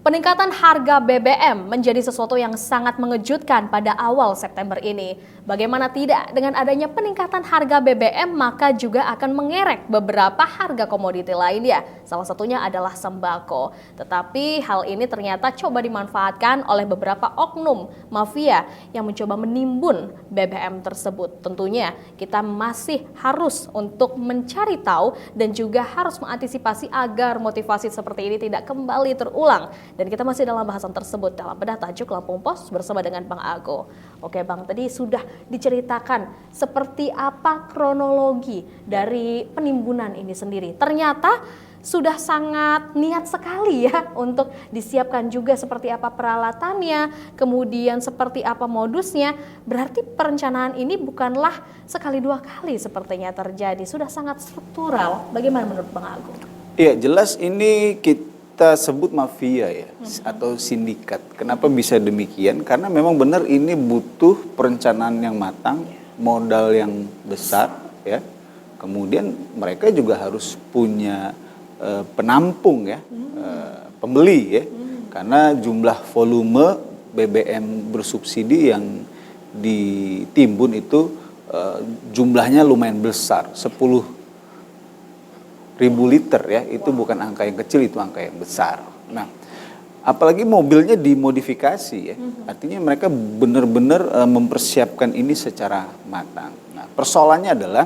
Peningkatan harga BBM menjadi sesuatu yang sangat mengejutkan pada awal September ini. Bagaimana tidak, dengan adanya peningkatan harga BBM maka juga akan mengerek beberapa harga komoditi lainnya. Salah satunya adalah sembako. Tetapi hal ini ternyata coba dimanfaatkan oleh beberapa oknum mafia yang mencoba menimbun BBM tersebut. Tentunya kita masih harus untuk mencari tahu dan juga harus mengantisipasi agar motivasi seperti ini tidak kembali terulang. Dan kita masih dalam bahasan tersebut dalam bedah tajuk Lampung Pos bersama dengan Bang Ago. Oke Bang, tadi sudah diceritakan seperti apa kronologi dari penimbunan ini sendiri. Ternyata sudah sangat niat sekali ya untuk disiapkan juga seperti apa peralatannya, kemudian seperti apa modusnya. Berarti perencanaan ini bukanlah sekali dua kali sepertinya terjadi, sudah sangat struktural. Bagaimana menurut Bang Ago? Iya, jelas ini kita sebut mafia ya, atau sindikat. Kenapa bisa demikian? Karena memang benar ini butuh perencanaan yang matang, modal yang besar ya. Kemudian mereka juga harus punya penampung ya, pembeli ya. Karena jumlah volume BBM bersubsidi yang ditimbun itu jumlahnya lumayan besar, 10.000 liter ya, itu bukan angka yang kecil, itu angka yang besar. Nah, apalagi mobilnya dimodifikasi ya, artinya mereka benar-benar mempersiapkan ini secara matang. Nah, persoalannya adalah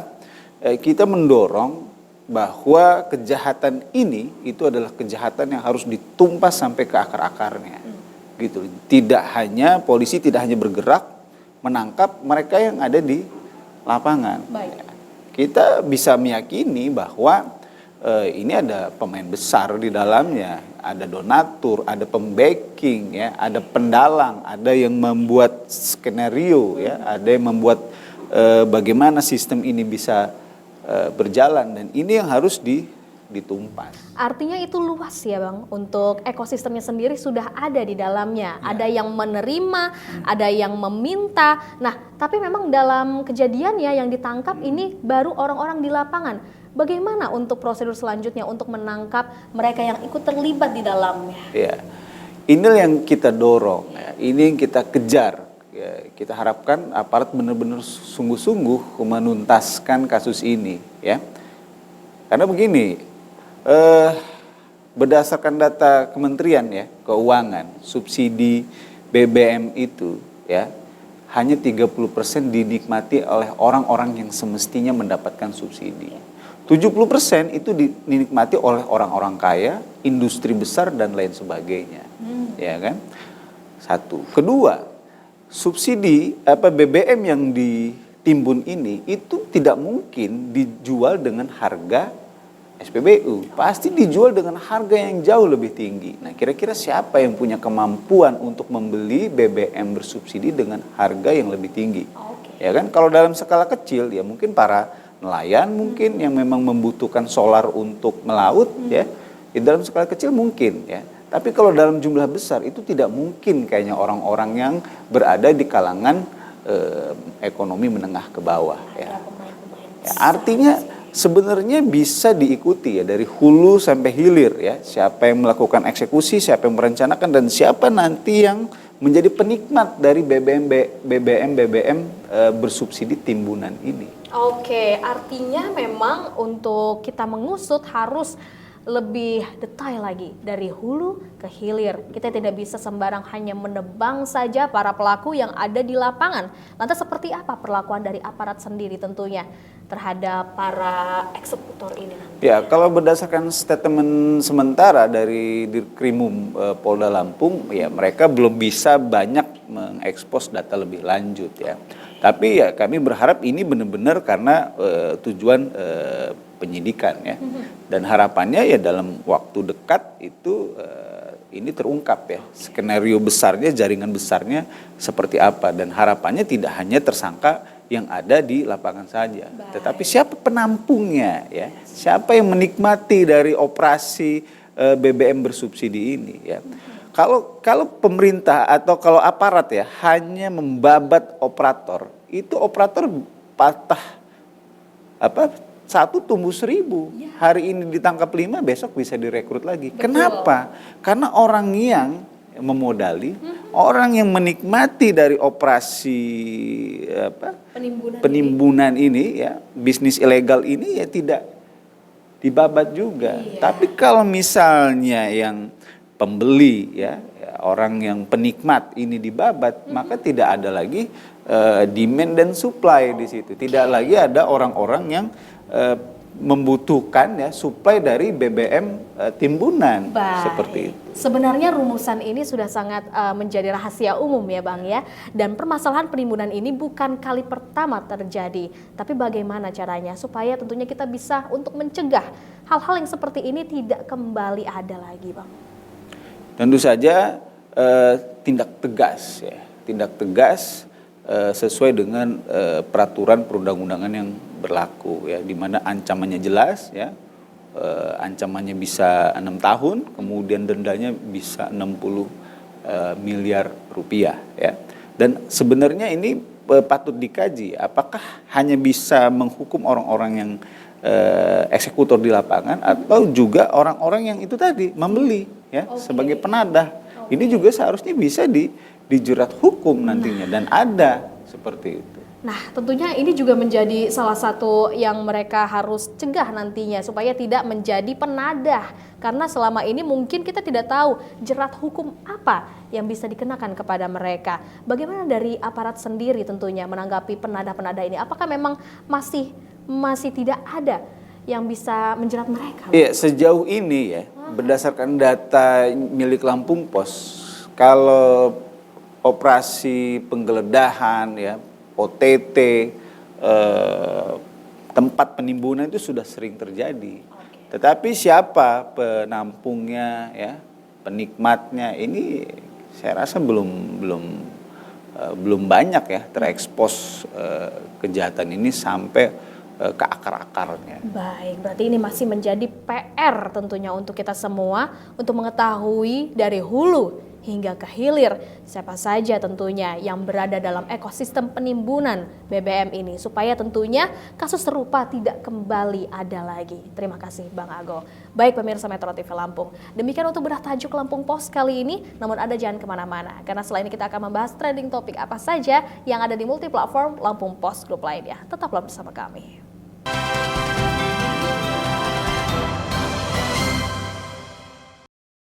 kita mendorong bahwa kejahatan ini itu adalah kejahatan yang harus ditumpas sampai ke akar-akarnya, gitu. Polisi tidak hanya bergerak menangkap mereka yang ada di lapangan. Baik. Kita bisa meyakini bahwa ini ada pemain besar di dalamnya, ada donatur, ada pembacking, ya, ada pendalang, ada yang membuat skenario, ya, ada yang membuat bagaimana sistem ini bisa berjalan, dan ini yang harus ditumpas. Artinya itu luas ya Bang, untuk ekosistemnya sendiri sudah ada di dalamnya. Ya. Ada yang menerima, ada yang meminta. Nah, tapi memang dalam kejadiannya yang ditangkap ini baru orang-orang di lapangan. Bagaimana untuk prosedur selanjutnya untuk menangkap mereka yang ikut terlibat di dalamnya? Ya, ini yang kita dorong, ya. Ini yang kita kejar. Ya, kita harapkan aparat benar-benar sungguh-sungguh menuntaskan kasus ini, ya. Karena begini, berdasarkan data Kementerian ya Keuangan, subsidi BBM itu ya hanya 30% dinikmati oleh orang-orang yang semestinya mendapatkan subsidi. 70% itu dinikmati oleh orang-orang kaya, industri besar dan lain sebagainya. Ya kan? Satu. Kedua, subsidi BBM yang ditimbun ini itu tidak mungkin dijual dengan harga SPBU. Pasti dijual dengan harga yang jauh lebih tinggi. Nah, kira-kira siapa yang punya kemampuan untuk membeli BBM bersubsidi dengan harga yang lebih tinggi? Okay. Ya kan? Kalau dalam skala kecil ya mungkin para nelayan mungkin yang memang membutuhkan solar untuk melaut ya. Di dalam skala kecil mungkin ya. Tapi kalau dalam jumlah besar itu tidak mungkin kayaknya orang-orang yang berada di kalangan ekonomi menengah ke bawah ya. Ya, artinya sebenarnya bisa diikuti ya dari hulu sampai hilir ya. Siapa yang melakukan eksekusi, siapa yang merencanakan, dan siapa nanti yang menjadi penikmat dari BBM bersubsidi timbunan ini. Oke, artinya memang untuk kita mengusut harus lebih detail lagi dari hulu ke hilir. Kita tidak bisa sembarang hanya menebang saja para pelaku yang ada di lapangan. Lantas seperti apa perlakuan dari aparat sendiri tentunya terhadap para eksekutor ini? Ya, kalau berdasarkan statement sementara dari Dirkrimum Polda Lampung, ya mereka belum bisa banyak mengekspos data lebih lanjut ya. Tapi ya kami berharap ini benar-benar karena tujuan penyidikan ya. Dan harapannya ya dalam waktu dekat itu ini terungkap ya. Skenario besarnya, jaringan besarnya seperti apa. Dan harapannya tidak hanya tersangka yang ada di lapangan saja. Baik. Tetapi siapa penampungnya ya. Siapa yang menikmati dari operasi BBM bersubsidi ini ya. Kalau pemerintah atau kalau aparat ya hanya membabat operator, itu operator patah satu tumbuh 1000. Hari ini ditangkap 5, besok bisa direkrut lagi. Betul. Kenapa? Karena orang yang memodali, orang yang menikmati dari operasi penimbunan ini ya, bisnis ilegal ini ya tidak dibabat juga. Iya. Tapi kalau misalnya yang pembeli ya, orang yang penikmat ini dibabat, maka tidak ada lagi demand dan supply di situ. Tidak lagi ada orang-orang yang membutuhkan ya supply dari BBM timbunan. Baik. Seperti itu. Sebenarnya rumusan ini sudah sangat menjadi rahasia umum ya Bang ya. Dan permasalahan penimbunan ini bukan kali pertama terjadi. Tapi bagaimana caranya supaya tentunya kita bisa untuk mencegah hal-hal yang seperti ini tidak kembali ada lagi Bang? Tentu saja tindak tegas ya. Tindak tegas sesuai dengan peraturan perundang-undangan yang berlaku ya, di mana ancamannya jelas ya, ancamannya bisa 6 tahun, kemudian dendanya bisa 60 miliar rupiah ya. Dan sebenarnya ini patut dikaji, apakah hanya bisa menghukum orang-orang yang eksekutor di lapangan atau juga orang-orang yang itu tadi membeli ya, sebagai penadah. Ini juga seharusnya bisa dijerat hukum nantinya dan ada seperti itu. Nah, tentunya ini juga menjadi salah satu yang mereka harus cegah nantinya supaya tidak menjadi penadah. Karena selama ini mungkin kita tidak tahu jerat hukum apa yang bisa dikenakan kepada mereka. Bagaimana dari aparat sendiri tentunya menanggapi penadah-penadah ini? Apakah memang masih tidak ada yang bisa menjerat mereka? Iya, sejauh ini ya, berdasarkan data milik Lampung Pos, kalau operasi penggeledahan ya, OTT, tempat penimbunan itu sudah sering terjadi. Tetapi siapa penampungnya ya, penikmatnya ini saya rasa belum banyak ya terekspos kejahatan ini sampai ke akar-akarnya. Baik, berarti ini masih menjadi PR tentunya untuk kita semua untuk mengetahui dari hulu hingga ke hilir siapa saja tentunya yang berada dalam ekosistem penimbunan BBM ini supaya tentunya kasus serupa tidak kembali ada lagi. Terima kasih Bang Ago. Baik pemirsa Metro TV Lampung, demikian untuk bedah tajuk Lampung Pos kali ini. Namun Anda jangan kemana-mana karena setelah ini kita akan membahas trending topik apa saja yang ada di multiplatform Lampung Pos Group lainnya. Tetaplah bersama kami.